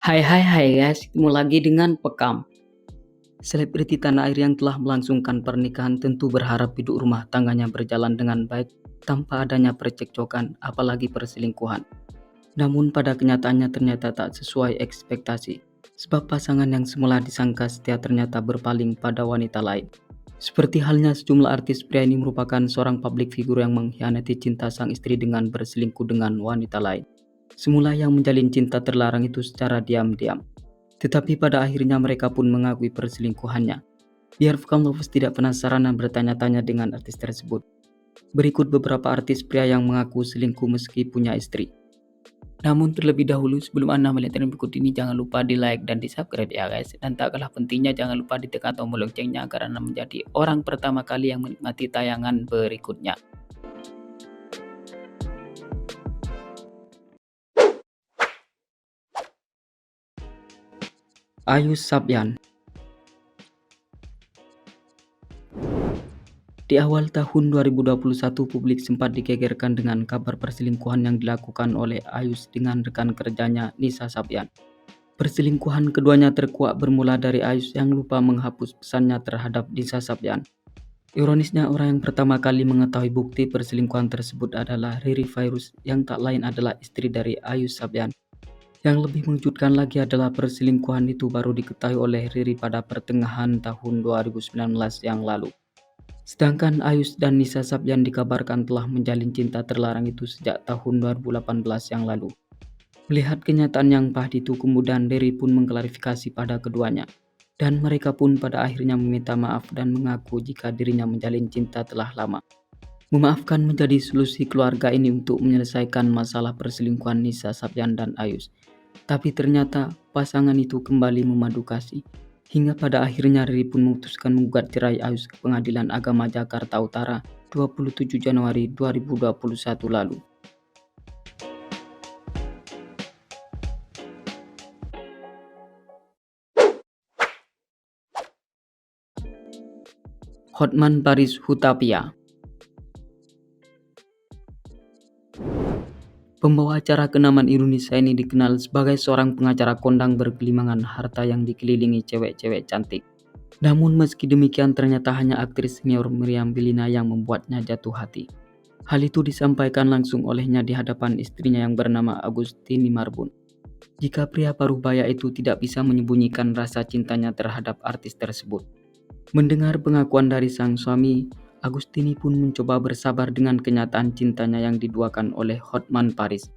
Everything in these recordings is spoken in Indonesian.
Hai guys, ketemu lagi dengan Pekam. Selebriti tanah air yang telah melangsungkan pernikahan tentu berharap hidup rumah tangganya berjalan dengan baik tanpa adanya percekcokan apalagi perselingkuhan. Namun pada kenyataannya ternyata tak sesuai ekspektasi. Sebab pasangan yang semula disangka setia ternyata berpaling pada wanita lain. Seperti halnya sejumlah artis pria ini merupakan seorang publik figur yang mengkhianati cinta sang istri dengan berselingkuh dengan wanita lain. Semula yang menjalin cinta terlarang itu secara diam-diam. Tetapi pada akhirnya mereka pun mengakui perselingkuhannya. Biar Vkam Lovers tidak penasaran dan bertanya-tanya dengan artis tersebut. Berikut beberapa artis pria yang mengaku selingkuh meski punya istri. Namun terlebih dahulu sebelum Anda melihat yang berikut ini jangan lupa di like dan di subscribe ya guys. Dan tak kalah pentingnya jangan lupa ditekan tombol loncengnya agar Anda menjadi orang pertama kali yang menikmati tayangan berikutnya. Ayus Sabyan. Di awal tahun 2021, publik sempat digegerkan dengan kabar perselingkuhan yang dilakukan oleh Ayus dengan rekan kerjanya Nisa Sabyan. Perselingkuhan keduanya terkuak bermula dari Ayus yang lupa menghapus pesannya terhadap Nisa Sabyan. Ironisnya, orang yang pertama kali mengetahui bukti perselingkuhan tersebut adalah Riri Virus yang tak lain adalah istri dari Ayus Sabyan. Yang lebih mengejutkan lagi adalah perselingkuhan itu baru diketahui oleh Riri pada pertengahan tahun 2019 yang lalu. Sedangkan Ayus dan Nisa Sabyan dikabarkan telah menjalin cinta terlarang itu sejak tahun 2018 yang lalu. Melihat kenyataan yang pahit itu, kemudian Riri pun mengklarifikasi pada keduanya. Dan mereka pun pada akhirnya meminta maaf dan mengaku jika dirinya menjalin cinta telah lama. Memaafkan menjadi solusi keluarga ini untuk menyelesaikan masalah perselingkuhan Nisa Sabyan dan Ayus. Tapi ternyata pasangan itu kembali memadu kasih. Hingga pada akhirnya Riri pun memutuskan menggugat cerai Ayus ke Pengadilan Agama Jakarta Utara 27 Januari 2021 lalu. Hotman Paris Hutapea. Pembawa acara kenamaan Indonesia ini dikenal sebagai seorang pengacara kondang bergelimangan harta yang dikelilingi cewek-cewek cantik. Namun meski demikian ternyata hanya aktris senior Meriam Bellina yang membuatnya jatuh hati. Hal itu disampaikan langsung olehnya di hadapan istrinya yang bernama Agustini Marbun. Jika pria parubaya itu tidak bisa menyembunyikan rasa cintanya terhadap artis tersebut. Mendengar pengakuan dari sang suami, Agustini pun mencoba bersabar dengan kenyataan cintanya yang diduakan oleh Hotman Paris.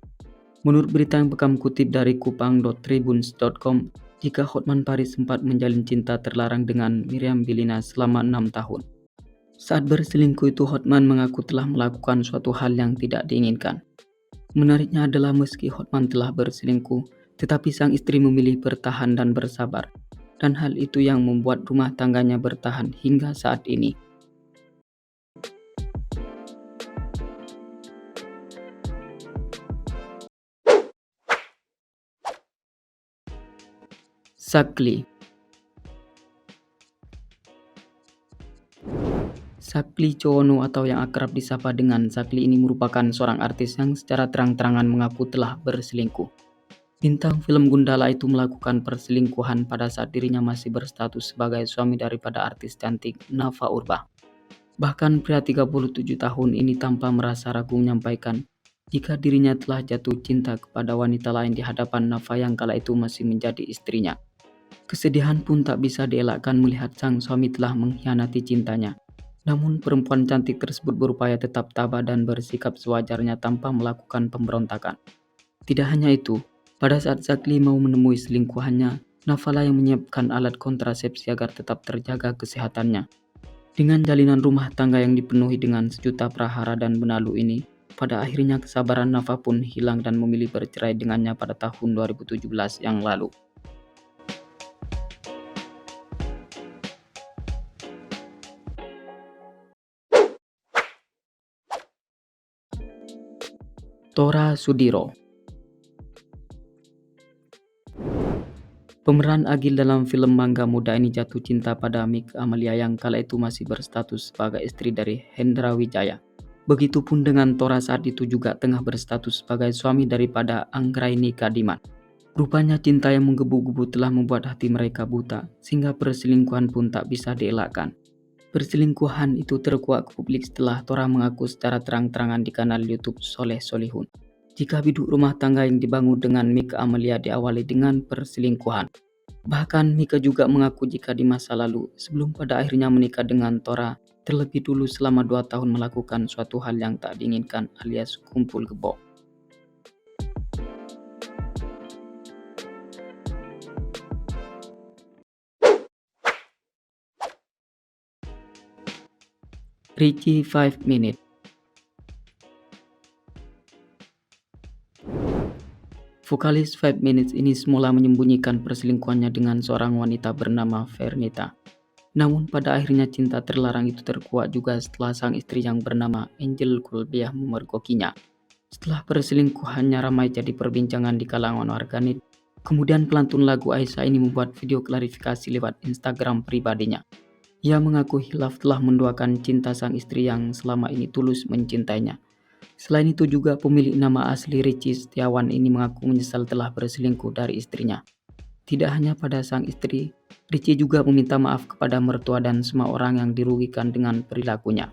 Menurut berita yang Bekam kutip dari kupang.tribuns.com, jika Hotman Paris sempat menjalin cinta terlarang dengan Meriam Bellina selama 6 tahun. Saat berselingkuh itu, Hotman mengaku telah melakukan suatu hal yang tidak diinginkan. Menariknya adalah meski Hotman telah berselingkuh, tetapi sang istri memilih bertahan dan bersabar. Dan hal itu yang membuat rumah tangganya bertahan hingga saat ini. Sakli. Sakli Chowono atau yang akrab disapa dengan Sakli ini merupakan seorang artis yang secara terang-terangan mengaku telah berselingkuh. Bintang film Gundala itu melakukan perselingkuhan pada saat dirinya masih berstatus sebagai suami daripada artis cantik Nafa Urbach. Bahkan pria 37 tahun ini tanpa merasa ragu menyampaikan jika dirinya telah jatuh cinta kepada wanita lain di hadapan Nafa yang kala itu masih menjadi istrinya. Kesedihan pun tak bisa dielakkan melihat sang suami telah mengkhianati cintanya. Namun perempuan cantik tersebut berupaya tetap tabah dan bersikap sewajarnya tanpa melakukan pemberontakan. Tidak hanya itu, pada saat Sakli mau menemui selingkuhannya, Nafala yang menyiapkan alat kontrasepsi agar tetap terjaga kesehatannya. Dengan jalinan rumah tangga yang dipenuhi dengan sejuta prahara dan benalu ini, pada akhirnya kesabaran Nafa pun hilang dan memilih bercerai dengannya pada tahun 2017 yang lalu. Tora Sudiro. Pemeran Agil dalam film Mangga Muda ini jatuh cinta pada Mik Amalia yang kala itu masih berstatus sebagai istri dari Hendra Wijaya. Begitupun dengan Tora saat itu juga tengah berstatus sebagai suami daripada Anggraini Kadiman. Rupanya cinta yang menggebu-gebu telah membuat hati mereka buta, sehingga perselingkuhan pun tak bisa dielakkan. Perselingkuhan itu terkuak ke publik setelah Tora mengaku secara terang-terangan di kanal YouTube Soleh Solihun. Jika biduk rumah tangga yang dibangun dengan Mika Amelia diawali dengan perselingkuhan. Bahkan Mika juga mengaku jika di masa lalu, sebelum pada akhirnya menikah dengan Tora, terlebih dulu selama 2 tahun melakukan suatu hal yang tak diinginkan alias kumpul kebo. Richie 5 Minute. Vokalis 5 Minutes ini semula menyembunyikan perselingkuhannya dengan seorang wanita bernama Vernita. Namun pada akhirnya cinta terlarang itu terkuak juga setelah sang istri yang bernama Angel Kulbiah memergokinya. Setelah perselingkuhannya ramai jadi perbincangan di kalangan warganet, kemudian pelantun lagu Aisyah ini membuat video klarifikasi lewat Instagram pribadinya. Ia mengaku hilaf telah menduakan cinta sang istri yang selama ini tulus mencintainya. Selain itu juga pemilik nama asli Richie Setiawan ini mengaku menyesal telah berselingkuh dari istrinya. Tidak hanya pada sang istri, Richie juga meminta maaf kepada mertua dan semua orang yang dirugikan dengan perilakunya.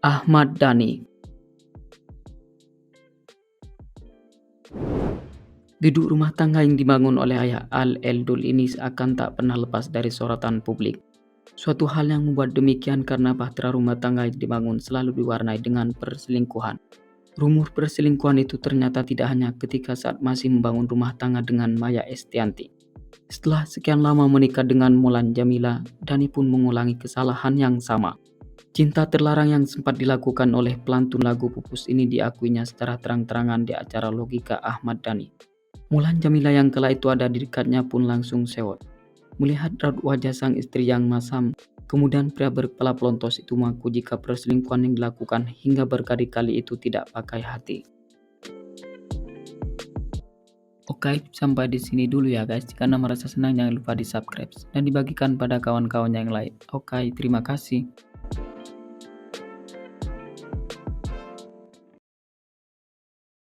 Ahmad Dhani. Biduk rumah tangga yang dibangun oleh ayah Al-Eldul ini seakan tak pernah lepas dari sorotan publik. Suatu hal yang membuat demikian karena bahtera rumah tangga yang dibangun selalu diwarnai dengan perselingkuhan. Rumor perselingkuhan itu ternyata tidak hanya ketika saat masih membangun rumah tangga dengan Maya Estianti. Setelah sekian lama menikah dengan Mulan Jamila, Dhani pun mengulangi kesalahan yang sama. Cinta terlarang yang sempat dilakukan oleh pelantun lagu Pupus ini diakuinya secara terang-terangan di acara Logika Ahmad Dhani. Mulan Jamila yang kala itu ada di dekatnya pun langsung sewot. Melihat raut wajah sang istri yang masam, kemudian pria berkepala pelontos itu mengaku jika perselingkuhan yang dilakukan hingga berkali-kali itu tidak pakai hati. Oke, sampai di sini dulu ya guys. Jika Anda merasa senang jangan lupa di subscribe dan dibagikan pada kawan-kawan yang lain. Oke, terima kasih.